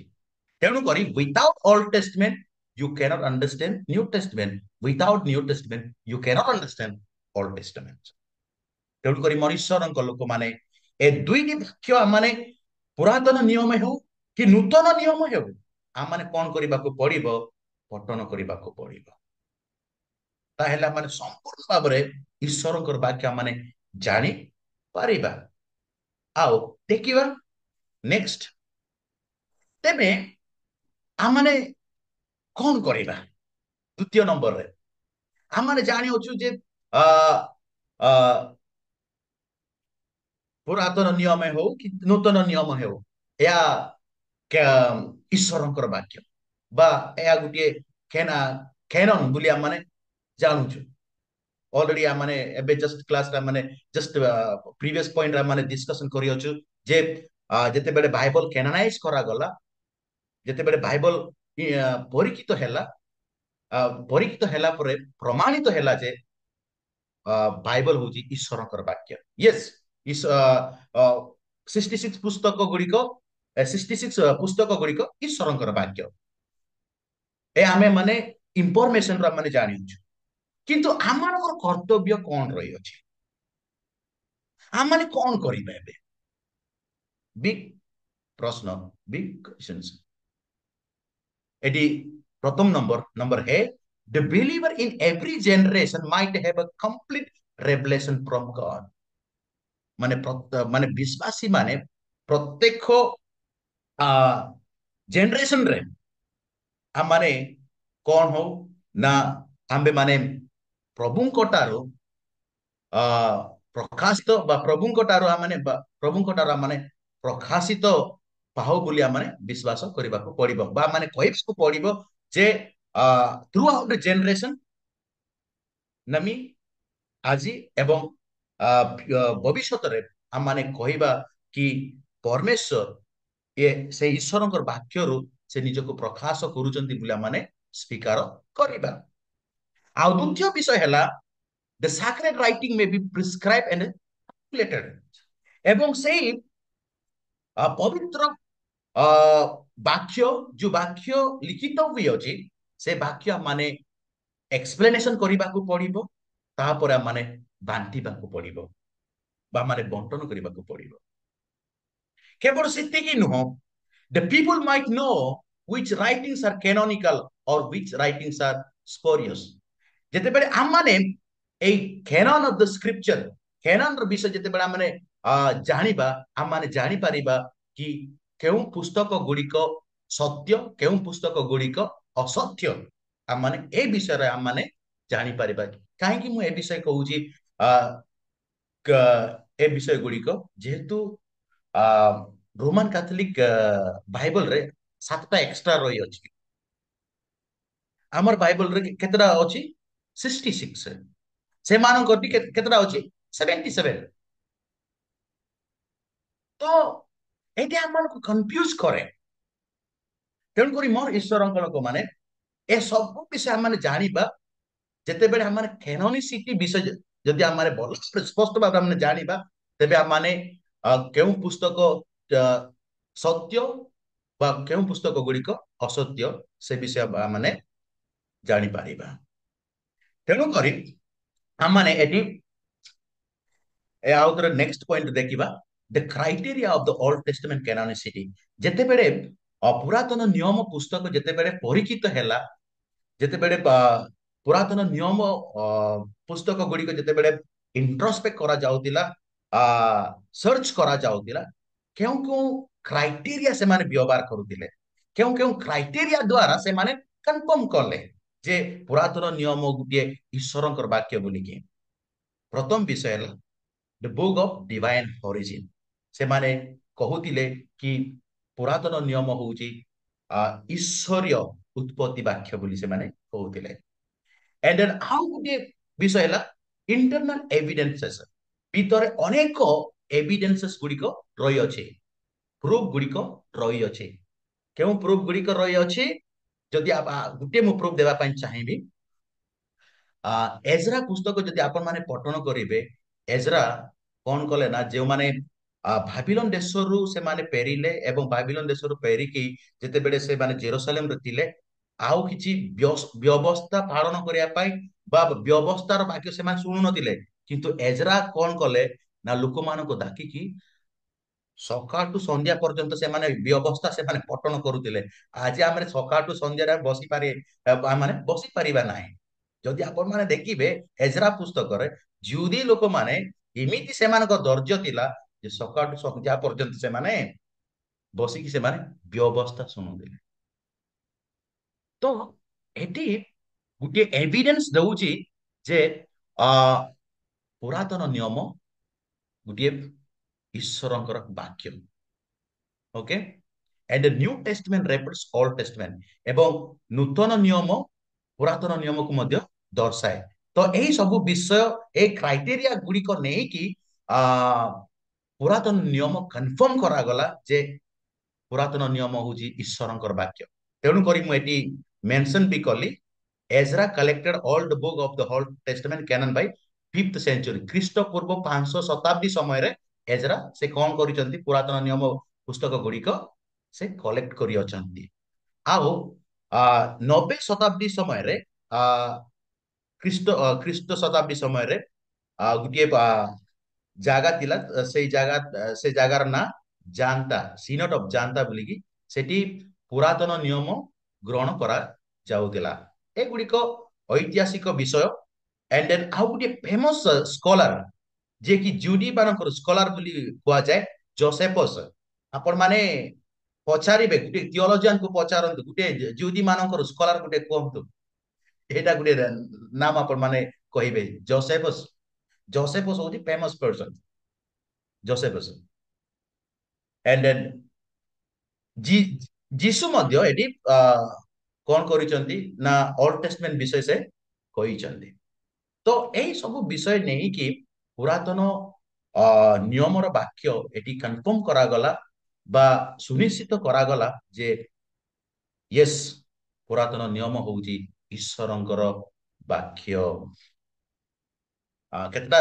ତେଣୁକରି without old testament you cannot understand New Testament. Without New Testament, you cannot understand Old Testament. ତେଣୁକରି ମନୁଷ୍ୟରଙ୍କ ଲୋକମାନେ ଏ ଦୁଇଟି ବାକ୍ୟ ମାନେ ପୁରାତନ ନିୟମ ହେଉ କି ନୂତନ ନିୟମ ହେଉ, ଆମମାନେ କଣ କରିବାକୁ ପଡିବ? ପଠନ କରିବାକୁ ପଡିବ। ତାହେଲେ ଆମେ ସମ୍ପୂର୍ଣ୍ଣ ଭାବରେ ଈଶ୍ୱରଙ୍କର ବାକ୍ୟ ମାନେ ଜାଣି ପାରିବା। ଆଉ ଦେଖିବା ନେକ୍ସଟ, ତେବେ ଆମମାନେ କଣ କରିବା? ଦ୍ୱିତୀୟ ନମ୍ବରରେ ଆମେ ଜାଣିଅଛୁ ଯେ ପୁରାତନ ନିୟମ ହେଉ କି ନୂତନ ନିୟମ ହେଉ, ଏହା ଈଶ୍ୱରଙ୍କର ବାକ୍ୟ ବା ଏହା ଗୋଟିଏ ଖେନନ ବୋଲି ଆମେ ଜାଣୁଛୁ। ଅଲରେଡି ଆମେ ଏବେ ଜଷ୍ଟ କ୍ଲାସରେ ମାନେ ଜଷ୍ଟ ପ୍ରିଭିୟସ ପଏଣ୍ଟ ଆମେ ଡିସ୍କସନ କରିଅଛୁ ଯେ ଯେତେବେଳେ ବାଇବଲ କ୍ୟାନୋନାଇଜ କରାଗଲା, ଯେତେବେଳେ ବାଇବଲ ପରୀକ୍ଷିତ ହେଲା ପରେ ପ୍ରମାଣିତ ହେଲା ଯେ ବାଇବଲ ହଉଛି ଈଶ୍ୱରଙ୍କର ବାକ୍ୟ। ୟେସ୍, 66 ପୁସ୍ତକ ଗୁଡିକ ଈଶ୍ୱରଙ୍କର ବାକ୍ୟ। ଏ ଆମେ ମାନେ ଇନଫରମେସନ ଆମେ ଜାଣିଛୁ। କିନ୍ତୁ ଆମମାନଙ୍କର କର୍ତ୍ତବ୍ୟ କଣ ରହିଅଛି? ଆମମାନେ କଣ କରିବା? ଏବେ ବିଗ ପ୍ରଶ୍ନ, ବିଗ କ୍ୱେଶ୍ଚନ୍ସ। ଏଠି ପ୍ରଥମ ନମ୍ବର ହେ the believer in every generation might have a complete revelation from God. ମାନେ ବିଶ୍ୱାସୀ ମାନେ ପ୍ରତ୍ୟେକ ଜେନେରେସନରେ ଆମମାନେ କଣ ହଉ ନା ଆମ୍ଭେ ମାନେ ପ୍ରଭୁଙ୍କ ଠାରୁ ପ୍ରକାଶିତ ବା ପ୍ରଭୁଙ୍କ ଠାରୁ ଆମମାନେ ପ୍ରକାଶିତ ପାଉ ବୋଲି ଆମମାନେ ବିଶ୍ୱାସ କରିବାକୁ ପଡିବ ବା ମାନେ କହିବାକୁ ପଡିବ ଯେ ଥ୍ରୁ ଆଉଟ୍ ଦ ଜେନେରେସନ ନମି ଆଜି ଏବଂ ଭବିଷ୍ୟତରେ ଆମମାନେ କହିବା କି ପରମେଶ୍ୱର ସେ ଈଶ୍ୱରଙ୍କର ବାକ୍ୟରୁ ସେ ନିଜକୁ ପ୍ରକାଶ କରୁଛନ୍ତି ବୋଲି ଆମମାନେ ସ୍ୱୀକାର କରିବା। ଆଉ ଦ୍ୱିତୀୟ ବିଷୟ ହେଲା the sacred writing may be prescribed and calculated. ଏବଂ ସେଇ ପବିତ୍ର ବାକ୍ୟ ଯୋଉ ବାକ୍ୟ ଲିଖିତ ହୋଇଅଛି, ସେ ବାକ୍ୟ ମାନେ ଏକ୍ସପ୍ଲେନେସନ କରିବାକୁ ପଡିବ, ତାପରେ ମାନେ ବାଣ୍ଟିବାକୁ ପଡିବ ବା ମାନେ ବଣ୍ଟନ କରିବାକୁ ପଡିବ। କେବଳ ସେତିକି ନୁହଁ, the people might know which writings are canonical or which writings are spurious। ଯେତେବେଳେ ଆମମାନେ ଏଇ canon of the scripture, canon ର ବିଷୟ ଯେତେବେଳେ ଆମମାନେ ଜାଣିବା, ଆମମାନେ ଜାଣିପାରିବା କି କେଉଁ ପୁସ୍ତକ ଗୁଡିକ ସତ୍ୟ, କେଉଁ ପୁସ୍ତକ ଗୁଡିକ ଅସତ୍ୟ, ଆମମାନେ ଏ ବିଷୟରେ ଆମମାନେ ଜାଣିପାରିବା। କାହିଁକି ମୁଁ ଏ ବିଷୟ କହୁଛି? ଆ ଏ ବିଷୟ ଗୁଡିକ ଯେହେତୁ ଆ ରୋମାନ କାଥଲିକ ବାଇବଲରେ 7ଟା ଏକ୍ସଟ୍ରା ରହିଅଛି। ଆମର ବାଇବଲରେ କେତେଟା ଅଛି? 66। ସେମାନଙ୍କର କେତେଟା ଅଛି? 77। ତ ଏଇଟା ଆମମାନଙ୍କୁ କନଫ୍ୟୁଜ କରେ। ତେଣୁକରି ମୋର ଈଶ୍ୱରଙ୍କ ଲୋକମାନେ ଏ ସବୁ ବିଷୟ ଆମେ ଜାଣିବା। ଯେତେବେଳେ ଆମେ କେନୋନିସିଟି ବିଷୟ ଯଦି ଆମେ ଭଲ ସ୍ପଷ୍ଟ ଭାବରେ ଆମେ ଜାଣିବା, ତେବେ ଆମେ କେଉଁ ପୁସ୍ତକ ସତ୍ୟ ବା କେଉଁ ପୁସ୍ତକ ଗୁଡିକ ଅସତ୍ୟ, ସେ ବିଷୟ ଆମେ ଜାଣିପାରିବା। ତେଣୁକରି ଆମେ ଏଠି ଆଉ ଥରେ ନେକ୍ସଟ ପଏଣ୍ଟ ଦେଖିବା, ଦ କ୍ରାଇଟେରିଆ ଅଫ ଦ ଓଲ୍ଡ ଟେଷ୍ଟମେଣ୍ଟ କ୍ୟାନୋନିସିଟି। ଯେତେବେଳେ ପୁରାତନ ନିୟମ ପୁସ୍ତକ ଯେତେବେଳେ ପରୀକ୍ଷିତ ହେଲା, ଯେତେବେଳେ ପୁରାତନ ନିୟମ ପୁସ୍ତକ ଗୁଡିକ ଯେତେବେଳେ ଇଣ୍ଟ୍ରୋସ୍ପେକ୍ଟ କରାଯାଉଥିଲା, ସର୍ଚ୍ଚ କରାଯାଉଥିଲା, କେଉଁ କେଉଁ କ୍ରାଇଟେରିଆ ସେମାନେ ବ୍ୟବହାର କରୁଥିଲେ, କେଉଁ କେଉଁ କ୍ରାଇଟେରିଆ ଦ୍ଵାରା ସେମାନେ କନଫର୍ମ କଲେ ଯେ ପୁରାତନ ନିୟମ ଗୋଟିଏ ଈଶ୍ୱରଙ୍କର ବାକ୍ୟ ବୋଲିକି। ପ୍ରଥମ ବିଷୟ ହେଲା ଦ ବୁକ୍ ଅଫ ଡିଭାଇନ ଅରିଜିନ। ସେମାନେ କହୁଥିଲେ କି ପୁରାତନ ନିୟମ ହଉଛି ଈଶ୍ୱରୀୟ ଉତ୍ପତ୍ତି ବାକ୍ୟ ବୋଲି ସେମାନେ କହୁଥିଲେ। ଏଣ୍ଡ ଦେନ୍ ଆଉ ଗୋଟିଏ ବିଷୟ ହେଲା ଇଣ୍ଟରନାଲ ଏଭିଡେନ୍ସେସ୍। ଭିତରେ ଅନେକ ଏଭିଡେନ୍ସେସ୍ ଗୁଡିକ ରହିଅଛି, ପ୍ରୁଫ ଗୁଡିକ ରହିଅଛି। କେଉଁ ପ୍ରୁଫ ଗୁଡିକ ରହିଅଛି? ଯଦି ଗୋଟିଏ ମୁଁ ପ୍ରୁଫ ଦେବା ପାଇଁ ଚାହିଁବି, ଏଜରା ପୁସ୍ତକ ଯଦି ଆପଣ ମାନେ ପଠନ କରିବେ, ଏଜରା କଣ କଲେ ନା, ଯେଉଁମାନେ ଭାବିଲନ ଦେଶରୁ ସେମାନେ ଫେରିଲେ ଏବଂ ଭାବିଲନ ଦେଶରୁ ଫେରିକି ଯେତେବେଳେ ସେମାନେ ଜେରୁସାଲେମରେ ଥିଲେ, ଆଉ କିଛି ବ୍ୟବସ୍ଥା ପାଳନ କରିବା ପାଇଁ ବା ବ୍ୟବସ୍ଥାର ବାକ୍ୟ ସେମାନେ ଶୁଣୁନଥିଲେ। କିନ୍ତୁ ଏଜରା କଣ କଲେ ନା, ଲୋକମାନଙ୍କୁ ଡାକିକି ସକାଳଠୁ ସନ୍ଧ୍ୟା ପର୍ଯ୍ୟନ୍ତ ସେମାନେ ବ୍ୟବସ୍ଥା ସେମାନେ ପଠନ କରୁଥିଲେ। ଆଜି ଆମେ ସକାଳଠୁ ସନ୍ଧ୍ୟାରେ ମାନେ ବସି ପାରିବା ନାହିଁ। ଯଦି ଆପଣ ମାନେ ଦେଖିବେ ଏଜରା ପୁସ୍ତକରେ ଯୁଦି ଲୋକମାନେ ଏମିତି ସେମାନଙ୍କ ଧୈର୍ଯ୍ୟ ଥିଲା ଯେ ସକାଳଠୁ ସନ୍ଧ୍ୟା ପର୍ଯ୍ୟନ୍ତ ସେମାନେ ବସିକି ସେମାନେ ବ୍ୟବସ୍ଥା ଶୁଣୁଥିଲେ। ତ ଏଠି ଗୋଟିଏ ଏଭିଡେନ୍ସ ଦଉଛି ଯେ ପୁରାତନ ନିୟମ ଗୋଟିଏ ଈଶ୍ୱରଙ୍କର ବାକ୍ୟ। Okay, and new testament refers old testament. ଏବଂ ନୂତନ ନିୟମ ପୁରାତନ ନିୟମକୁ ମଧ୍ୟ ଦର୍ଶାଏ। ତ ଏହି ସବୁ ବିଷୟ, এই କ୍ରାଇଟେରିଆ ଗୁଡିକ ନେଇକି ଆ ପୁରାତନ ନିୟମ କନଫର୍ମ କରାଗଲା ଯେ ପୁରାତନ ନିୟମ ହଉଛି ଈଶ୍ୱରଙ୍କର ବାକ୍ୟ। ତେଣୁକରି ମୁଁ ଏଠି ମେନସନ ବି କଲି, Ezra collected all the book of the old testament canon by 5th century. ଖ୍ରୀଷ୍ଟପୂର୍ବ 500 ଶତାବ୍ଦୀ ସମୟରେ ଏଜରା ସେ କଣ କରିଛନ୍ତି? ପୁରାତନ ନିୟମ ପୁସ୍ତକ ଗୁଡିକ ସେ କଲେକ୍ଟ କରି ଅଛନ୍ତି। ଆଉ 90 ଶତାବ୍ଦୀ ସମୟରେ ଆ ଖ୍ରୀଷ୍ଟ ଶତାବ୍ଦୀ ସମୟରେ ଗୋଟିଏ ଜାଗା ଥିଲା, ସେ ଜାଗାର ନାଁ ଜାନ୍ତା, ସିନଟ ଅଫ ଜାନ୍ତା ବୋଲିକି ସେଠି ପୁରାତନ ନିୟମ ଗ୍ରହଣ କରାଯାଉଥିଲା। ଏଗୁଡିକ ଐତିହାସିକ ବିଷୟ। ଏଣ୍ଡ ଦେନ୍ ଆଉ ଗୋଟିଏ ଫେମସ ସ୍କଲାର, ଯିଏକି ଜୁଡି ମାନଙ୍କର ସ୍କଲାର ବୋଲି କୁହାଯାଏ, ଜୋସେଫସ୍। ଆପଣ ମାନେ ପଚାରିବେ, ଗୋଟେ ଥିଓଲୋଜିଆନକୁ ପଚାରନ୍ତୁ, ଗୋଟେ ଜୁଦି ମାନଙ୍କର ସ୍କଲାର ଗୋଟେ କୁହନ୍ତୁ, ଏଇଟା ଗୋଟେ ନାମ ଆପଣ ମାନେ କହିବେ, ଜୋସେଫସ୍। ଜୋସେଫସ୍ ହଉଛି ଫେମସ ପର୍ସନ, ଜୋସେଫସ୍। ଏଣ୍ଡ ଦେନ୍ ଯୀଶୁ ମଧ୍ୟ ଏଠି କଣ କରିଛନ୍ତି ନା, ଓଲ୍ଡ ଟେଷ୍ଟମେଣ୍ଟ ବିଷୟ ସେ କହିଛନ୍ତି। ତ ଏଇ ସବୁ ବିଷୟ ନେଇକି ପୁରାତନ ନିୟମର ବାକ୍ୟ ଏଠି କନଫର୍ମ କରାଗଲା ବା ସୁନିଶ୍ଚିତ କରାଗଲା ଯେ ୟେସ୍, ପୁରାତନ ନିୟମ ହଉଛି ଈଶ୍ୱରଙ୍କର ବାକ୍ୟ। କେତେଟା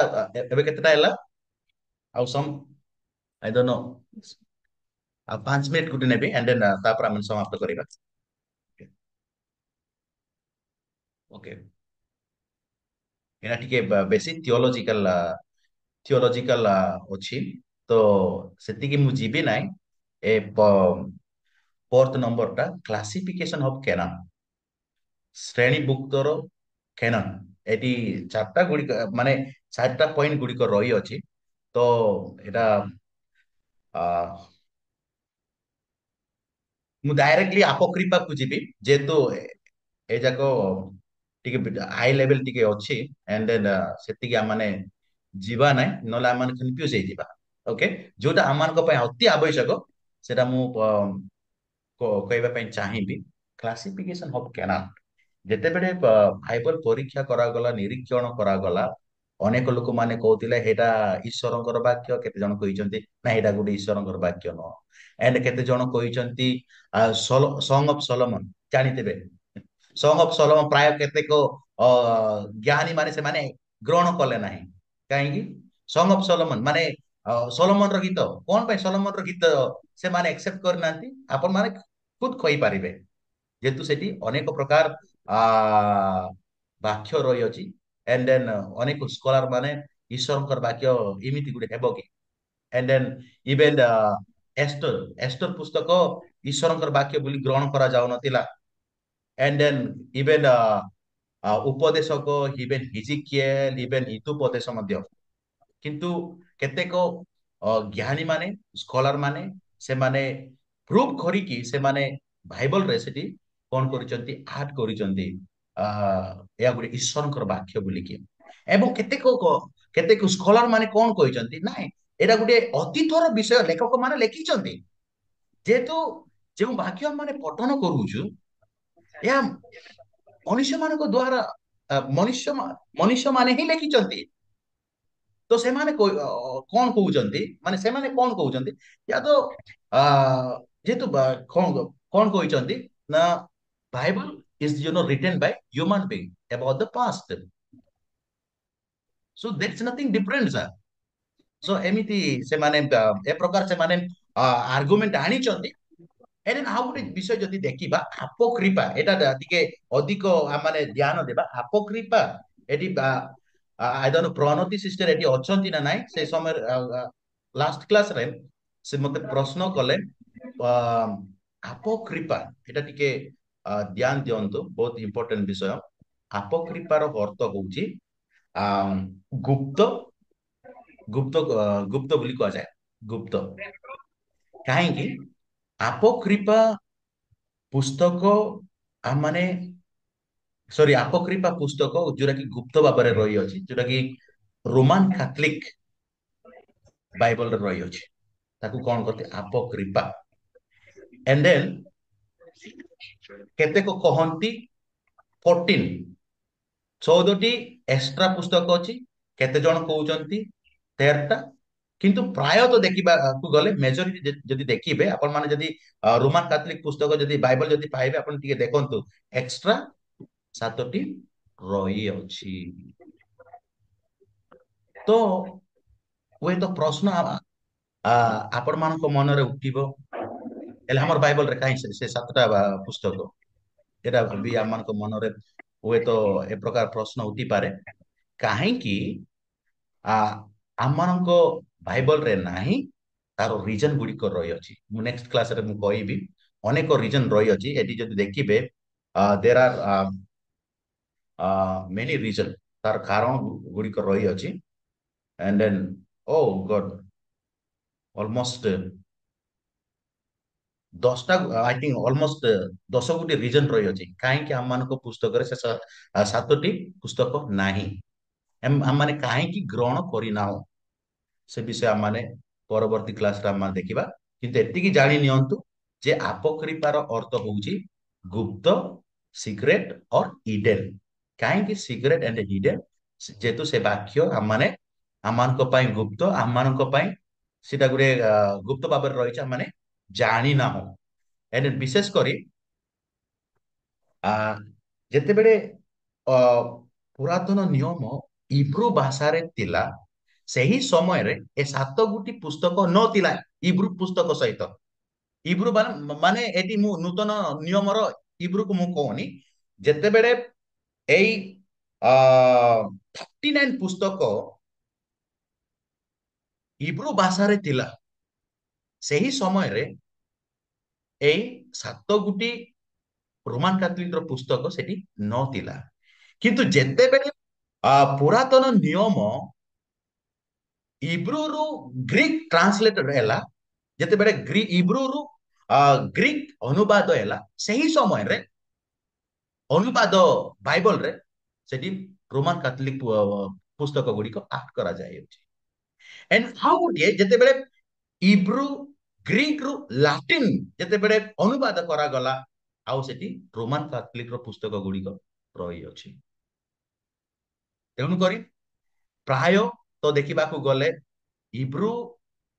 ଏବେ କେତେଟା ହେଲା? ଆଉ ସମ ଆଇ ଡୋଣ୍ଟ ନୋ, ଆଉ 5 ମିନିଟ ଗୋଟେ ନେବି, ଏଣ୍ଡ ଦେନ୍ ତାପରେ ଆମେ ସମାପ୍ତ କରିବା। ଓକେ। ଏଇଟା ଟିକେ ବେଶୀ ଥିଓଲୋଜିକାଲ ଅଛି। ତ ସେତିକି ମୁଁ ଯିବି ନାହିଁ। ଏ ଫୋର୍ଥ ନମ୍ବରଟା କ୍ଲାସିଫିକେସନ ଅଫ କେନାନ, ଶ୍ରେଣୀଭୁକ୍ତର କେନାନ। ଏଠି ମାନେ ଚାରିଟା ପଏଣ୍ଟ ଗୁଡିକ ରହିଅଛି। ତ ଏଇଟା ଆ, ମୁଁ ଡାଇରେକ୍ଟଲି ଆପୋକ୍ରିଫାକୁ ଯିବି, ଯେହେତୁ ଏ ଯାକ ଟିକେ ହାଇ ଲେଭେଲ ଟିକେ ଅଛି। ଏଣ୍ଡ ଦେନ୍ ସେତିକି ଆମମାନେ ଯିବା ନାହିଁ, ନହେଲେ ଆମମାନେ କନଫ୍ୟୁଜ ହେଇଯିବା। ଓକେ, ଯୋଉଟା ଆମମାନଙ୍କ ପାଇଁ ଅତି ଆବଶ୍ୟକ ସେଟା ମୁଁ କହିବା ପାଇଁ ଚାହିଁବି। କ୍ଲାସିଫିକେସନ ଅଫ କେନାନ, ଯେତେବେଳେ ବାଇବଲ ପରୀକ୍ଷା କରାଗଲା, ନିରୀକ୍ଷଣ କରାଗଲା, ଅନେକ ଲୋକମାନେ କହୁଥିଲେ ଏଇଟା ଈଶ୍ୱରଙ୍କର ବାକ୍ୟ, କେତେ ଜଣ କହିଛନ୍ତି ନା ଏଇଟା ଗୋଟେ ଈଶ୍ୱରଙ୍କର ବାକ୍ୟ ନୁହଁ। ଏଣ୍ଡ କେତେ ଜଣ କହିଛନ୍ତି ସଙ୍ଗ ଅଫ ସଲୋମନ, ଜାଣିଥିବେ ସଙ୍ଗ ଅଫ ସଲୋମନ ପ୍ରାୟ କେତେକ ଅ ଜ୍ଞାନୀ ମାନେ ସେମାନେ ଗ୍ରହଣ କଲେ ନାହିଁ। କାହିଁକି? ସଙ୍ଗ ଅଫ ସଲୋମନ ମାନେ ସଲୋମନର ଗୀତ, କଣ ପାଇଁ ସଲୋମନର ଗୀତ ସେମାନେ ଏକ୍ସେପ୍ଟ କରିନାହାନ୍ତି? ଆପଣ ମାନେ ଖୁଦ କହିପାରିବେ, ଯେହେତୁ ସେଠି ଅନେକ ପ୍ରକାର ଆ ବାକ୍ୟ ରହିଅଛି। ଏଣ୍ଡ ଦେନ୍ ଅନେକ ସ୍କଲାର ମାନେ ଈଶ୍ୱରଙ୍କର ବାକ୍ୟ ଏମିତି ଗୋଟେ ହେବ କି? And then even Esther Esther ପୁସ୍ତକ ଈଶ୍ୱରଙ୍କର ବାକ୍ୟ ବୋଲି ଗ୍ରହଣ କରାଯାଉନଥିଲା। ଏଣ୍ଡ ଦେନ୍ ଇଭେନ ଉପଦେଶକ, ଇଭେନ ହିଜିକିଏଲ, ଇଭେନ ଇତୁପଦେଶ ମଧ୍ୟ। କିନ୍ତୁ କେତେକ ଜ୍ଞାନୀ ମାନେ, ସ୍କଲାର ମାନେ, ସେମାନେ ପ୍ରୁଭ କରିକି ସେମାନେ ବାଇବଲରେ ସେଠି କଣ କରିଛନ୍ତି? ଆଡ କରିଛନ୍ତି ଏହା ଗୋଟେ ଈଶ୍ୱରଙ୍କର ବାକ୍ୟ ବୋଲିକି। ଏବଂ କେତେକ ସ୍କଲାର ମାନେ କଣ କହିଛନ୍ତି? ନାଇଁ, ଏଇଟା ଗୋଟେ ଅତୀତର ବିଷୟ ଲେଖକ ମାନେ ଲେଖିଛନ୍ତି। ଯେହେତୁ ଯେଉଁ ବାକ୍ୟ ମାନେ ପଠନ କରୁଛୁ, ଏହା ମନୁଷ୍ୟ ମାନଙ୍କ ଦ୍ଵାରା ମନୁଷ୍ୟ ମାନେ ହିଁ ଲେଖିଛନ୍ତି। ତ ସେମାନେ କଣ କହୁଛନ୍ତି, ମାନେ ସେମାନେ କଣ କହୁଛନ୍ତି? ୟା ତ ଆ ଯେହେତୁ କଣ କହିଛନ୍ତି ନା Bible is written by human being about the past, so that's nothing different sir। So ଏମିତି ସେମାନେ ଏ ପ୍ରକାର ସେମାନେ ଆର୍ଗୁମେଣ୍ଟ ଆଣିଛନ୍ତି। ଏଇଟା ଆଉ ଗୋଟେ ବିଷୟ ଯଦି ଦେଖିବା, ଆପୋକ୍ରିପା, ଏଇଟା ଟିକେ ଅଧିକ ମାନେ ଧ୍ୟାନ ଦେବା। ଆପୋକ୍ରିପା ଏଠି ଆଇଦର ପ୍ରଣତି ସିଷ୍ଟର ଏଠି ଅଛନ୍ତି ନା ନାଇଁ, ସେ ସମୟରେ ଲାଷ୍ଟ କ୍ଲାସରେ ସେ ମତେ ପ୍ରଶ୍ନ କଲେ। ଆପୋକ୍ରିପା ଏଇଟା ଟିକେ ଧ୍ୟାନ ଦିଅନ୍ତୁ, ବହୁତ ଇମ୍ପୋର୍ଟାଣ୍ଟ ବିଷୟ। ଆପୋକ୍ରିପାର ଅର୍ଥ ହଉଛି ଗୁପ୍ତ, ଗୁପ୍ତ ବୋଲି କୁହାଯାଏ। ଗୁପ୍ତ କାହିଁକି? ଆପୋକ୍ରିପା ପୁସ୍ତକ ମାନେ ଆପୋକ୍ରିପା ପୁସ୍ତକ ଯୋଉଟା କି ଗୁପ୍ତ ଭାବରେ ରହିଅଛି, ଯୋଉଟା କି ରୋମାନ କାଥଲିକ ବାଇବଲରେ ରହିଅଛି, ତାକୁ କଣ କରନ୍ତି? ଆପୋକ୍ରିପା। ଏଣ୍ଡ ଦେନ୍ କେତେକ କହନ୍ତି 14, 14ଟି ଏକ୍ସଟ୍ରା ପୁସ୍ତକ ଅଛି। କେତେ ଜଣ କହୁଛନ୍ତି 13ଟା। କିନ୍ତୁ ପ୍ରାୟତଃ ଦେଖିବାକୁ ଗଲେ ମେଜରିଟି ଯଦି ଦେଖିବେ, ଆପଣ ମାନେ ଯଦି ରୋମାନ କାଥଲିକ ପୁସ୍ତକ ଯଦି ବାଇବଲ ଯଦି ପାଇବେ, ଆପଣ ଟିକେ ଦେଖନ୍ତୁ ଏକ୍ସଟ୍ରା 7ଟି ରହିଅଛି। ତ ହୁଏତ ପ୍ରଶ୍ନ ଆପଣ ମାନଙ୍କ ମନରେ ଉଠିବ, ହେଲେ ଆମର ବାଇବଲରେ କାହିଁ ସେ 7ଟା ପୁସ୍ତକ? ଏଟା ବି ଆମମାନଙ୍କ ମନରେ ହୁଏତ ଏ ପ୍ରକାର ପ୍ରଶ୍ନ ଉଠିପାରେ। କାହିଁକି ଆ ଆମମାନଙ୍କ ବାଇବଲରେ ନାହିଁ? ତାର ରିଜନ ଗୁଡିକ ରହିଅଛି, ମୁଁ ନେକ୍ସଟ କ୍ଲାସରେ ମୁଁ କହିବି। ଅନେକ ରିଜନ ରହିଅଛି ଏଠି ଯଦି ଦେଖିବେ, ଦେର ମେନି ରିଜନ, ତାର କାରଣ ଗୁଡିକ ରହିଅଛି। And then O Garh almost 10ଟା, I think almost 10 ଗୋଟି ରିଜନ ରହିଅଛି କାହିଁକି ଆମମାନଙ୍କ ପୁସ୍ତକରେ ସେ 7ଟି ପୁସ୍ତକ ନାହିଁ। ଆମମାନେ କାହିଁକି ଗ୍ରହଣ କରିନାହୁଁ, ସେ ବିଷୟ ଆମମାନେ ପରବର୍ତ୍ତୀ କ୍ଲାସରେ ଆମେ ଦେଖିବା। କିନ୍ତୁ ଏତିକି ଜାଣି ନିଅନ୍ତୁ ଯେ ଆପୋକ୍ରିପାର ଅର୍ଥ ହଉଛି ଗୁପ୍ତ, ସିକ୍ରେଟ ଅର ଇଡେନ। କାହିଁକି ସିକ୍ରେଟ ଏଣ୍ଡ ଇଡେନ? ଯେହେତୁ ସେ ବାକ୍ୟ ଆମମାନଙ୍କ ପାଇଁ ଗୁପ୍ତ, ଆମମାନଙ୍କ ପାଇଁ ସେଟା ଗୋଟେ ଗୁପ୍ତ ଭାବରେ ରହିଛି, ଆମମାନେ ଜାଣିନାହୁଁ। ଏଣ୍ଡ ବିଶେଷ କରି ଆ ଯେତେବେଳେ ଅ ପୁରାତନ ନିୟମ ଇବ୍ରୁ ଭାଷାରେ ଥିଲା, ସେହି ସମୟରେ ଏ 7 ଗୋଟି ପୁସ୍ତକ ନଥିଲା ଇବ୍ରୁ ପୁସ୍ତକ ସହିତ। ଇବ୍ରୁ ମାନେ ଏଠି ମୁଁ ନୂତନ ନିୟମର ଇବ୍ରୁକୁ ମୁଁ କହୁନି। ଯେତେବେଳେ ଏଇ 39 ପୁସ୍ତକ ଇବ୍ରୁ ଭାଷାରେ ଥିଲା। ସେହି ସମୟରେ ଏଇ 7 ଗୋଟି ରୋମାନ କାଥଲିକ ର ପୁସ୍ତକ ସେଠି ନଥିଲା। କିନ୍ତୁ ଯେତେବେଳେ ପୁରାତନ ନିୟମ ଇବ୍ରୁରୁ ଗ୍ରୀକ ଟ୍ରାନ୍ସଲେଟର ହେଲା, ଯେତେବେଳେ ଇବ୍ରୁରୁ ଗ୍ରୀକ ଅନୁବାଦ ହେଲା, ସେହି ସମୟରେ ଅନୁବାଦ ବାଇବଲରେ ସେଠି ରୋମାନ କାଥଲିକ ପୁସ୍ତକ ଗୁଡିକ ଆଡ୍ କରାଯାଇଅଛି। ଏଣ୍ଡ ଆଉ ଗୋଟିଏ, ଯେତେବେଳେ ଇବ୍ରୁ ଗ୍ରୀକ ରୁ ଲାଟିନ ଯେତେବେଳେ ଅନୁବାଦ କରାଗଲା, ଆଉ ସେଠି ରୋମାନ କାଥଲିକ ର ପୁସ୍ତକ ଗୁଡିକ ରହିଅଛି। ତେଣୁକରି ପ୍ରାୟ ତ ଦେଖିବାକୁ ଗଲେ ଇବ୍ରୁ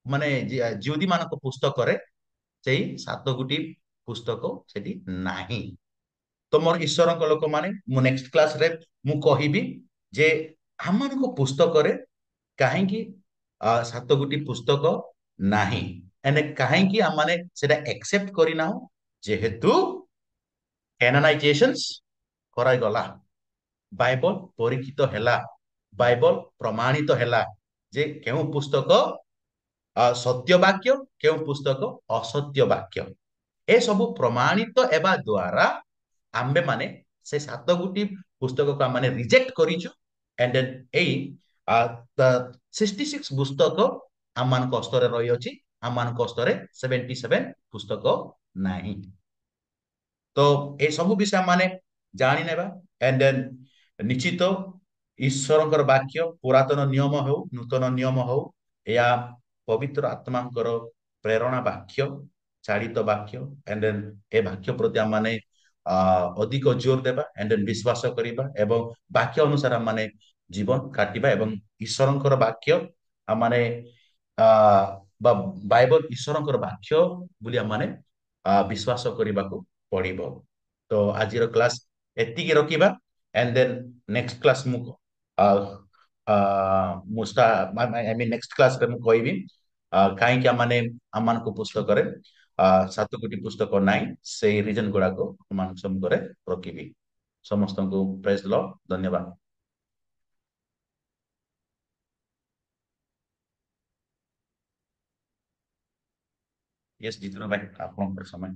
ମାନେ ଜିହୁଦୀ ମାନଙ୍କ ପୁସ୍ତକରେ ସେଇ 7 ଗୋଟି ପୁସ୍ତକ ସେଠି ନାହିଁ। ତ ମୋର ଈଶ୍ୱରଙ୍କ ଲୋକମାନେ, ମୁଁ ନେକ୍ସଟ କ୍ଲାସରେ ମୁଁ କହିବି ଯେ ଆମମାନଙ୍କ ପୁସ୍ତକରେ କାହିଁକି 7 ଗୋଟି ପୁସ୍ତକ ନାହିଁ, ଏନେ କାହିଁକି ଆମମାନେ ସେଟା ଏକ୍ସେପ୍ଟ କରିନାହୁଁ। ଯେହେତୁ କାନାନାଇଜେସନ୍ସ କରାଗଲା, ବାଇବଲ ପରୀକ୍ଷିତ ହେଲା, ବାଇବଲ ପ୍ରମାଣିତ ହେଲା ଯେ କେଉଁ ପୁସ୍ତକ ସତ୍ୟ ବାକ୍ୟ, କେଉଁ ପୁସ୍ତକ ଅସତ୍ୟ ବାକ୍ୟ। ଏସବୁ ପ୍ରମାଣିତ ହେବା ଦ୍ୱାରା ଆମ୍ଭେ ମାନେ ସେ 7 ଗୋଟି ପୁସ୍ତକକୁ ଆମେ ରିଜେକ୍ଟ କରିଛୁ। ଏଣ୍ଡ ଦେନ୍ ଏଇ 66 ପୁସ୍ତକ ଆମମାନଙ୍କ ହସ୍ତରେ ରହିଅଛି, ଆମମାନଙ୍କ ହସ୍ତରେ 77 ପୁସ୍ତକ ନାହିଁ। ତ ଏ ସବୁ ବିଷୟ ମାନେ ଜାଣିନେବା। ଏଣ୍ଡ ଦେନ୍ ନିଶ୍ଚିତ ଈଶ୍ୱରଙ୍କର ବାକ୍ୟ, ପୁରାତନ ନିୟମ ହଉ ନୂତନ ନିୟମ ହଉ, ଏହା ପବିତ୍ର ଆତ୍ମାଙ୍କର ପ୍ରେରଣା ବାକ୍ୟ, ଚାଳିତ ବାକ୍ୟ। ଏଣ୍ଡ ଦେନ୍ ଏ ବାକ୍ୟ ପ୍ରତି ଆମମାନେ ଅଧିକ ଜୋର ଦେବା, ଏଣ୍ଡ ଦେନ୍ ବିଶ୍ୱାସ କରିବା ଏବଂ ବାକ୍ୟ ଅନୁସାରେ ଆମମାନେ ଜୀବନ କାଟିବା। ଏବଂ ଈଶ୍ୱରଙ୍କର ବାକ୍ୟ ଆମମାନେ ବା ବାଇବଲ ଈଶ୍ୱରଙ୍କର ବାକ୍ୟ ବୋଲି ଆମମାନେ ବିଶ୍ୱାସ କରିବାକୁ ପଡିବ। ତ ଆଜିର କ୍ଲାସ ଏତିକି ରଖିବା। ଏଣ୍ଡ ଦେନ୍ ନେକ୍ସଟ କ୍ଲାସ ମୁଁ ନେକ୍ସଟ କ୍ଲାସରେ ମୁଁ କହିବି କାହିଁକି ଆମମାନେ ଆମମାନଙ୍କ ପୁସ୍ତକରେ 7 ଗୋଟି ପୁସ୍ତକ ନାହିଁ, ସେଇ ରିଜନ ଗୁଡାକ ଆମମାନଙ୍କ ସମ୍ମୁଖରେ ରଖିବି। ସମସ୍ତଙ୍କୁ ପ୍ରେଜ ଦ ଲର୍ଡ, ଧନ୍ୟବାଦ। ୟେସ୍ ଜିତେନ୍ଦ୍ର ଭାଇ, ଆପଣଙ୍କର ସମୟ।